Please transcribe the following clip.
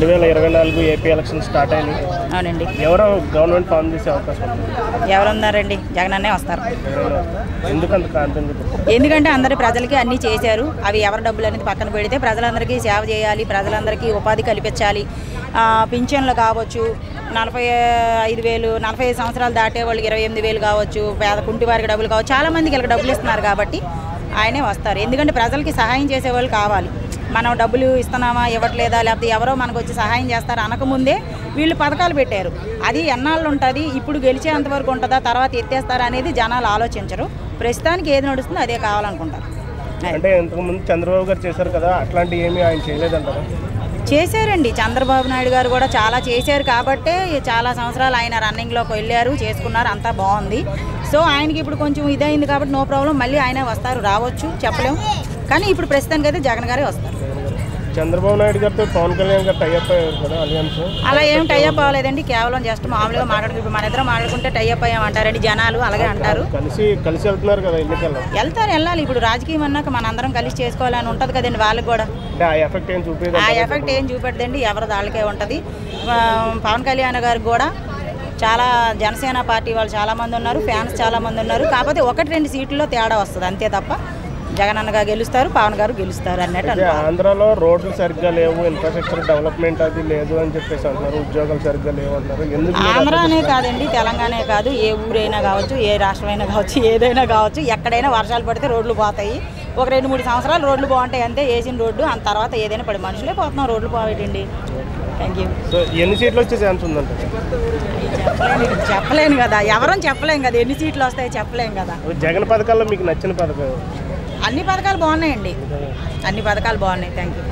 2024 AP election start అయింది. అవునండి. ఎవరో గవర్నమెంట్ ఫామ్ చేసే అవకాశం ఉంది? ఎవరున్నారండి? జగన్ అన్నే వస్తారు. ఎందుకంత కాన్ఫిడెన్స్? ఎందుకంటే అందరి ప్రజలకి అన్నీ చేశారు. అవి ఎవరి డబ్బులు అనేది పక్కన పెడితే ప్రజలందరికీ సేవ చేయాలి, ప్రజలందరికీ ఉపాధి కల్పించాలి. పింఛన్లు కావచ్చు, 45,000 సంవత్సరాలు దాటే వాళ్ళకి 28,000 కావచ్చు, పేద కుంటి వారికి డబ్బులు కావచ్చు, చాలామందికి వీళ్ళకి డబ్బులు ఇస్తున్నారు కాబట్టి ఆయనే వస్తారు. ఎందుకంటే ప్రజలకి సహాయం చేసేవాళ్ళు కావాలి. మనం డబ్బులు ఇస్తున్నామా ఇవ్వట్లేదా, లేకపోతే ఎవరో మనకు వచ్చి సహాయం చేస్తారు అనకముందే వీళ్ళు పథకాలు పెట్టారు. అది ఎన్నాళ్ళు ఉంటుంది, ఇప్పుడు గెలిచేంతవరకు ఉంటుందా, తర్వాత ఎత్తేస్తారా అనేది జనాలు ఆలోచించరు. ప్రస్తుతానికి ఏది నడుస్తుందో అదే కావాలనుకుంటారు. అంటే ఇంతకుముందు చంద్రబాబు గారు చేశారు కదా, అట్లాంటి ఏమీ ఆయన చేయలేదంటారా? చేశారండి. చంద్రబాబు నాయుడు గారు కూడా చాలా చేశారు కాబట్టే చాలా సంవత్సరాలు ఆయన రన్నింగ్లోకి వెళ్ళారు, చేసుకున్నారు, అంతా బాగుంది. సో ఆయనకి ఇప్పుడు కొంచెం ఇదైంది కాబట్టి నో ప్రాబ్లం, మళ్ళీ ఆయనే వస్తారు, రావచ్చు చెప్పలేము. కానీ ఇప్పుడు ప్రస్తుతానికి అయితే జగన్ గారే వస్తారు. చంద్రబాబు నాయుడు గారితో పవన్ కళ్యాణ్ గారు టైఅప్ అయ్యారు కదా, అలియన్స్. అలా ఏం టైఅప్ అవ్వలేదండి, కేవలం జస్ట్ మామూలుగా మాట్లాడుకు. ఇప్పుడు మన ఇద్దరం మాట్లాడుకుంటే టైఅప్ అయ్యామంటారండి జనాలు, అలాగే అంటారు. కలిసి వెళ్తున్నారు కదా ఎన్నికల్లో. వెళ్ళాలి. ఇప్పుడు రాజకీయం అన్నాక మనందరం కలిసి చేసుకోవాలని ఉంటుంది కదండి వాళ్ళకి కూడా. ఆ ఎఫెక్ట్ ఏం చూపెట్టదండి, ఎవరి దాళ్ళకే ఉంటుంది. పవన్ కళ్యాణ్ గారికి కూడా చాలా జనసేన పార్టీ వాళ్ళు చాలామంది ఉన్నారు, ఫ్యాన్స్ చాలామంది ఉన్నారు. కాకపోతే 1-2 సీట్లలో తేడా వస్తుంది అంతే తప్ప జగన్ అన్నగా గెలుస్తారు, పవన్ గారు గెలుస్తారు అన్నట్టు. ఆంధ్రాలో రోడ్లు సరిగ్గా లేవు, ఇన్ఫ్రాస్ట్రక్చర్ డెవలప్మెంట్ అది లేదు అని చెప్పేసి అంటున్నారు, ఉద్యోగాలు సరిగ్గా లేవు అంటారు. ఆంధ్రానే కాదండి, తెలంగాణ కాదు, ఏ ఊరైనా కావచ్చు, ఏ రాష్ట్రమైనా కావచ్చు, ఏదైనా కావచ్చు, ఎక్కడైనా వర్షాలు పడితే రోడ్లు పోతాయి. ఒక 2-3 సంవత్సరాలు రోడ్లు బాగుంటాయి అంతే, వేసిన రోడ్డు. అంత తర్వాత ఏదైనా పడి మనుషులే పోతున్నాం, రోడ్లు పోవేటండి. Thank you. సో ఎన్ని సీట్లు వచ్చే ఛాన్స్ ఉందంట? చెప్పలేను కదా, ఎవరం చెప్పలేం కదా, ఎన్ని సీట్లు వస్తాయో చెప్పలేం కదా. జగన్ పథకాల్లో మీకు నచ్చిన పథకం? అన్ని పథకాలు బాగున్నాయండి, అన్ని పథకాలు బాగున్నాయి. Thank you.